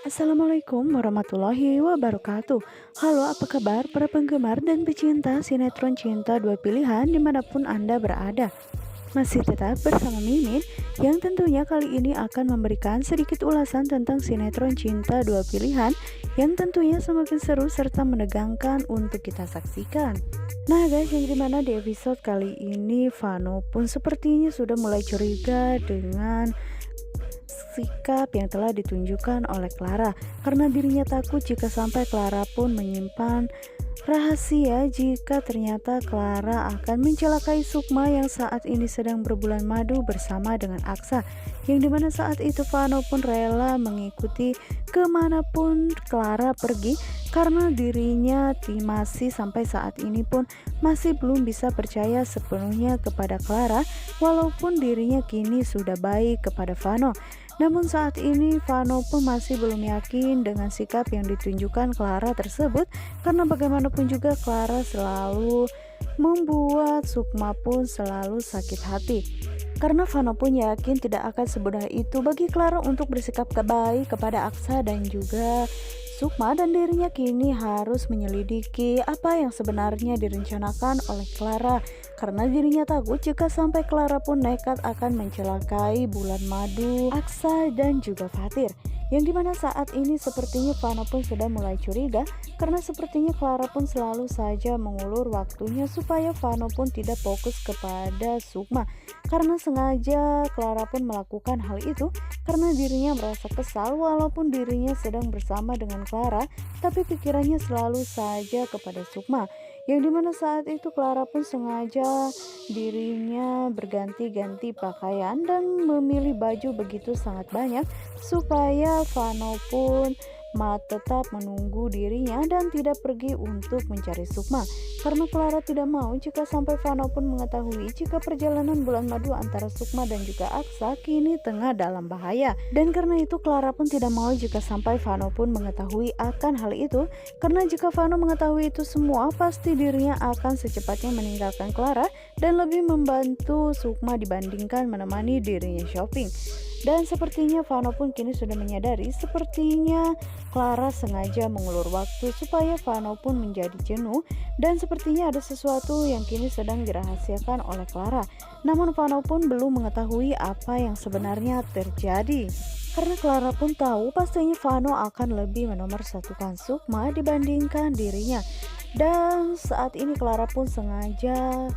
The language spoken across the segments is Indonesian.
Assalamualaikum warahmatullahi wabarakatuh. Halo, apa kabar para penggemar dan pecinta sinetron Cinta Dua Pilihan dimanapun Anda berada? Masih tetap bersama Mimin yang tentunya kali ini akan memberikan sedikit ulasan tentang sinetron Cinta Dua Pilihan yang tentunya semakin seru serta menegangkan untuk kita saksikan. Nah guys, yang dimana di episode kali ini Vano pun sepertinya sudah mulai curiga dengan sikap yang telah ditunjukkan oleh Clara karena dirinya takut jika sampai Clara pun menyimpan rahasia jika ternyata Clara akan mencelakai Sukma yang saat ini sedang berbulan madu bersama dengan Aksa, yang dimana saat itu Vano pun rela mengikuti kemanapun Clara pergi karena dirinya masih sampai saat ini pun masih belum bisa percaya sepenuhnya kepada Clara walaupun dirinya kini sudah baik kepada Vano. Namun saat ini Vano pun masih belum yakin dengan sikap yang ditunjukkan Clara tersebut karena bagaimanapun juga Clara selalu membuat Sukma pun selalu sakit hati. Karena Vano pun yakin tidak akan semudah itu bagi Clara untuk bersikap baik kepada Aksa dan juga Sukma, dan dirinya kini harus menyelidiki apa yang sebenarnya direncanakan oleh Clara karena dirinya takut jika sampai Clara pun nekat akan mencelakai bulan madu, Aksa dan juga Fatir. Yang dimana saat ini sepertinya Vano pun sudah mulai curiga karena sepertinya Clara pun selalu saja mengulur waktunya supaya Vano pun tidak fokus kepada Sukma. Karena sengaja Clara pun melakukan hal itu karena dirinya merasa kesal walaupun dirinya sedang bersama dengan Clara, tapi pikirannya selalu saja kepada Sukma. Yang dimana saat itu Clara pun sengaja dirinya berganti-ganti pakaian dan memilih baju begitu sangat banyak supaya Vano pun tetap menunggu dirinya dan tidak pergi untuk mencari Sukma karena Clara tidak mau jika sampai Vano pun mengetahui jika perjalanan bulan madu antara Sukma dan juga Aksa kini tengah dalam bahaya, dan karena itu Clara pun tidak mau jika sampai Vano pun mengetahui akan hal itu karena jika Vano mengetahui itu semua pasti dirinya akan secepatnya meninggalkan Clara dan lebih membantu Sukma dibandingkan menemani dirinya shopping. Dan sepertinya Vano pun kini sudah menyadari sepertinya Clara sengaja mengulur waktu supaya Vano pun menjadi jenuh, dan sepertinya ada sesuatu yang kini sedang dirahasiakan oleh Clara. Namun Vano pun belum mengetahui apa yang sebenarnya terjadi. Karena Clara pun tahu pastinya Vano akan lebih menomorsatukan Sukma dibandingkan dirinya. Dan saat ini Clara pun sengaja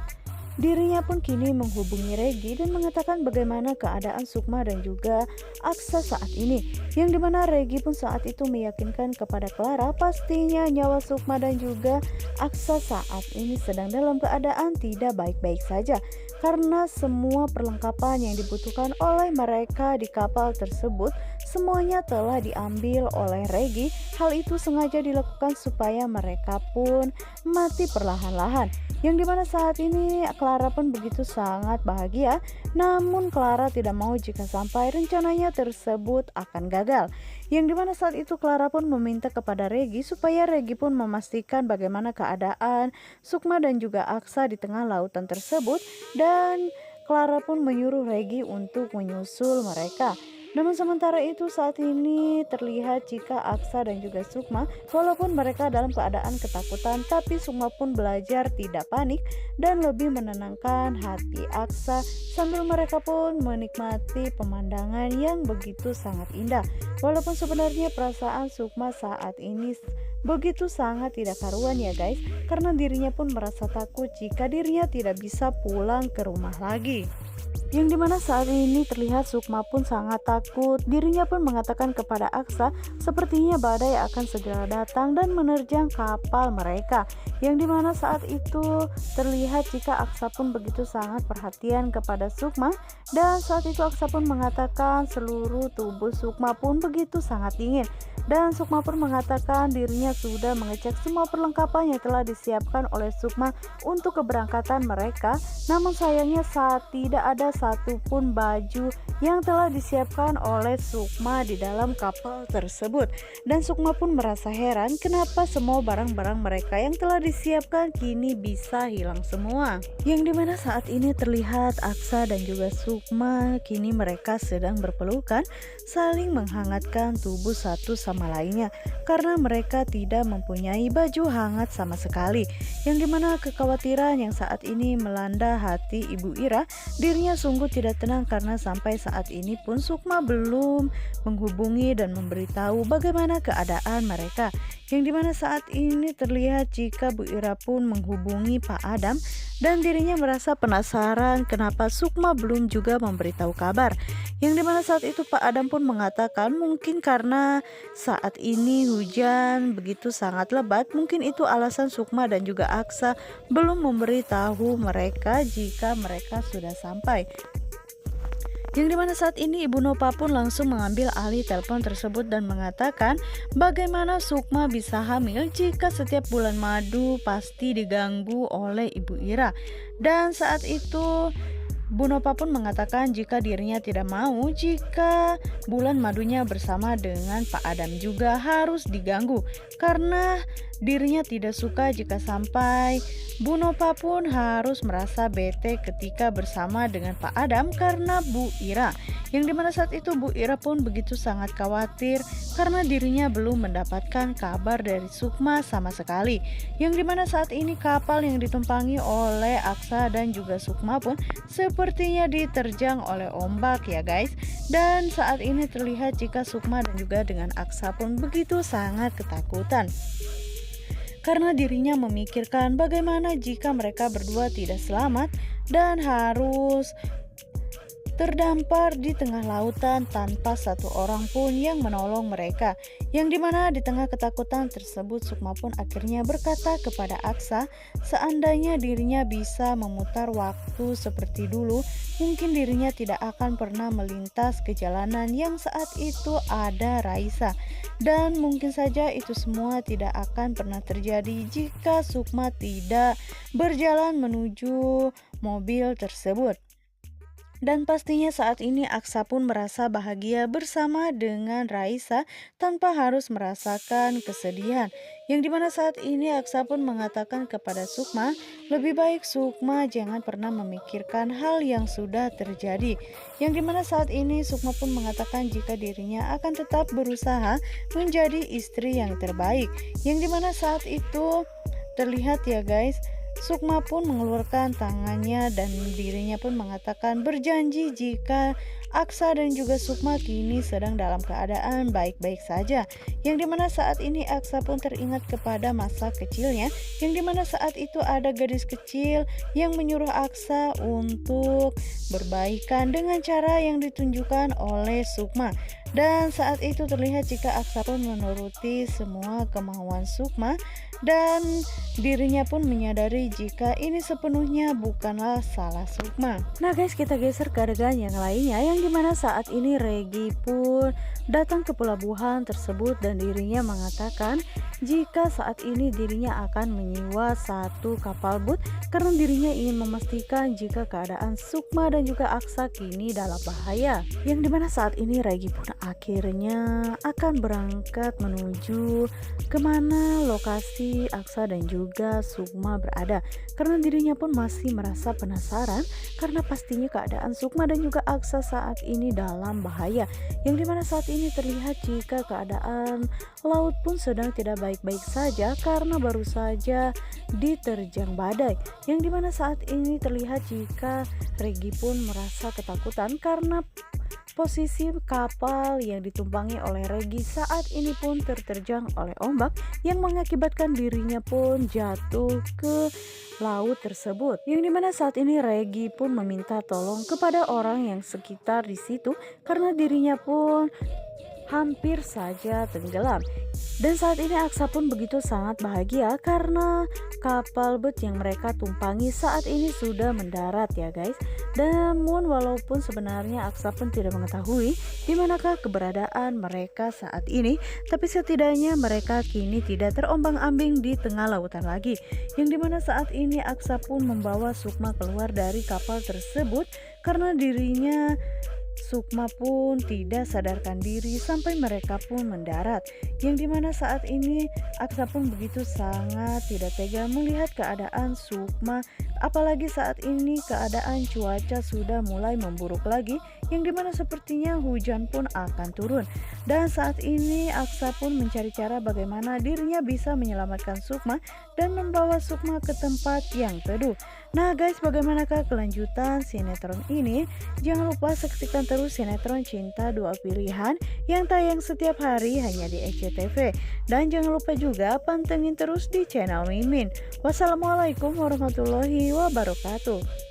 dirinya pun kini menghubungi Regi dan mengatakan bagaimana keadaan Sukma dan juga Aksa saat ini. Yang dimana Regi pun saat itu meyakinkan kepada Clara pastinya nyawa Sukma dan juga Aksa saat ini sedang dalam keadaan tidak baik-baik saja. Karena semua perlengkapan yang dibutuhkan oleh mereka di kapal tersebut semuanya telah diambil oleh Regi. Hal itu sengaja dilakukan supaya mereka pun mati perlahan-lahan. Yang dimana saat ini Clara pun begitu sangat bahagia, namun Clara tidak mau jika sampai rencananya tersebut akan gagal. Yang dimana saat itu Clara pun meminta kepada Regi supaya Regi pun memastikan bagaimana keadaan Sukma dan juga Aksa di tengah lautan tersebut, dan Clara pun menyuruh Regi untuk menyusul mereka. Namun sementara itu saat ini terlihat jika Aksa dan juga Sukma walaupun mereka dalam keadaan ketakutan, tapi Sukma pun belajar tidak panik dan lebih menenangkan hati Aksa sambil mereka pun menikmati pemandangan yang begitu sangat indah. Walaupun sebenarnya perasaan Sukma saat ini begitu sangat tidak karuan ya guys, karena dirinya pun merasa takut jika dirinya tidak bisa pulang ke rumah lagi. Yang dimana saat ini terlihat Sukma pun sangat takut. Dirinya pun mengatakan kepada Aksa sepertinya badai akan segera datang dan menerjang kapal mereka. Yang dimana saat itu terlihat jika Aksa pun begitu sangat perhatian kepada Sukma, dan saat itu Aksa pun mengatakan seluruh tubuh Sukma pun begitu sangat dingin. Dan Sukma pun mengatakan dirinya sudah mengecek semua perlengkapan yang telah disiapkan oleh Sukma untuk keberangkatan mereka. Namun sayangnya saat tidak ada satupun baju yang telah disiapkan oleh Sukma di dalam kapal tersebut. Dan Sukma pun merasa heran kenapa semua barang-barang mereka yang telah disiapkan kini bisa hilang semua. Yang dimana saat ini terlihat Aksa dan juga Sukma kini mereka sedang berpelukan, saling menghangatkan tubuh satu sama sama lainnya karena mereka tidak mempunyai baju hangat sama sekali. Yang dimana kekhawatiran yang saat ini melanda hati Ibu Ira, dirinya sungguh tidak tenang karena sampai saat ini pun Sukma belum menghubungi dan memberitahu bagaimana keadaan mereka. Yang dimana saat ini terlihat jika Bu Ira pun menghubungi Pak Adam dan dirinya merasa penasaran kenapa Sukma belum juga memberitahu kabar. Yang dimana saat itu Pak Adam pun mengatakan mungkin karena saat ini hujan begitu sangat lebat, mungkin itu alasan Sukma dan juga Aksa belum memberitahu mereka jika mereka sudah sampai. Yang dimana saat ini Ibu Nopa pun langsung mengambil alih telepon tersebut dan mengatakan bagaimana Sukma bisa hamil jika setiap bulan madu pasti diganggu oleh Ibu Ira. Dan saat itu Bu Nopa pun mengatakan jika dirinya tidak mau jika bulan madunya bersama dengan Pak Adam juga harus diganggu karena dirinya tidak suka jika sampai Bu Nopa pun harus merasa bete ketika bersama dengan Pak Adam karena Bu Ira. Yang dimana saat itu Bu Ira pun begitu sangat khawatir karena dirinya belum mendapatkan kabar dari Sukma sama sekali. Yang dimana saat ini kapal yang ditumpangi oleh Aksa dan juga Sukma pun sepertinya diterjang oleh ombak ya guys. Dan saat ini terlihat jika Sukma dan juga dengan Aksa pun begitu sangat ketakutan karena dirinya memikirkan bagaimana jika mereka berdua tidak selamat dan harus terdampar di tengah lautan tanpa satu orang pun yang menolong mereka. Yang dimana di tengah ketakutan tersebut Sukma pun akhirnya berkata kepada Aksa seandainya dirinya bisa memutar waktu seperti dulu, mungkin dirinya tidak akan pernah melintas ke jalanan yang saat itu ada Raisa. Dan mungkin saja itu semua tidak akan pernah terjadi jika Sukma tidak berjalan menuju mobil tersebut. Dan pastinya saat ini Aksa pun merasa bahagia bersama dengan Raisa tanpa harus merasakan kesedihan. Yang dimana saat ini Aksa pun mengatakan kepada Sukma, lebih baik Sukma jangan pernah memikirkan hal yang sudah terjadi. Yang dimana saat ini Sukma pun mengatakan jika dirinya akan tetap berusaha menjadi istri yang terbaik. Yang dimana saat itu terlihat ya guys, Sukma pun mengeluarkan tangannya dan dirinya pun mengatakan berjanji jika Aksa dan juga Sukma kini sedang dalam keadaan baik-baik saja. Yang dimana saat ini Aksa pun teringat kepada masa kecilnya, yang dimana saat itu ada gadis kecil yang menyuruh Aksa untuk berbaikan dengan cara yang ditunjukkan oleh Sukma. Dan saat itu terlihat jika Aksa pun menuruti semua kemauan Sukma dan dirinya pun menyadari jika ini sepenuhnya bukanlah salah Sukma. Nah guys, kita geser ke adegan yang lainnya, yang dimana saat ini Regi pun datang ke pelabuhan tersebut dan dirinya mengatakan jika saat ini dirinya akan menyewa satu kapal boot karena dirinya ingin memastikan jika keadaan Sukma dan juga Aksa kini dalam bahaya. Yang dimana saat ini Regi pun akhirnya akan berangkat menuju kemana lokasi Aksa dan juga Sukma berada karena dirinya pun masih merasa penasaran karena pastinya keadaan Sukma dan juga Aksa saat ini dalam bahaya. Yang dimana saat ini terlihat jika keadaan laut pun sedang tidak baik-baik saja karena baru saja diterjang badai. Yang dimana saat ini terlihat jika Regi pun merasa ketakutan karena posisi kapal yang ditumpangi oleh Regi saat ini pun terterjang oleh ombak yang mengakibatkan dirinya pun jatuh ke laut tersebut. Yang dimana saat ini Regi pun meminta tolong kepada orang yang sekitar di situ karena dirinya pun hampir saja tenggelam. Dan saat ini Aksa pun begitu sangat bahagia karena kapal boat yang mereka tumpangi saat ini sudah mendarat ya guys. Namun walaupun sebenarnya Aksa pun tidak mengetahui di manakah keberadaan mereka saat ini, tapi setidaknya mereka kini tidak terombang-ambing di tengah lautan lagi. Yang dimana saat ini Aksa pun membawa Sukma keluar dari kapal tersebut karena dirinya Sukma pun tidak sadarkan diri sampai mereka pun mendarat. Yang dimana saat ini Aksa pun begitu sangat tidak tega melihat keadaan Sukma Apalagi saat ini keadaan cuaca sudah mulai memburuk lagi, yang dimana sepertinya hujan pun akan turun. Dan saat ini Aksa pun mencari cara bagaimana dirinya bisa menyelamatkan Sukma dan membawa Sukma ke tempat yang teduh. Nah guys, bagaimanakah kelanjutan sinetron ini? Jangan lupa saksikan terus sinetron Cinta Dua Pilihan yang tayang setiap hari hanya di SCTV. Dan jangan lupa juga pantengin terus di channel Mimin. Wassalamualaikum warahmatullahi wabarakatuh.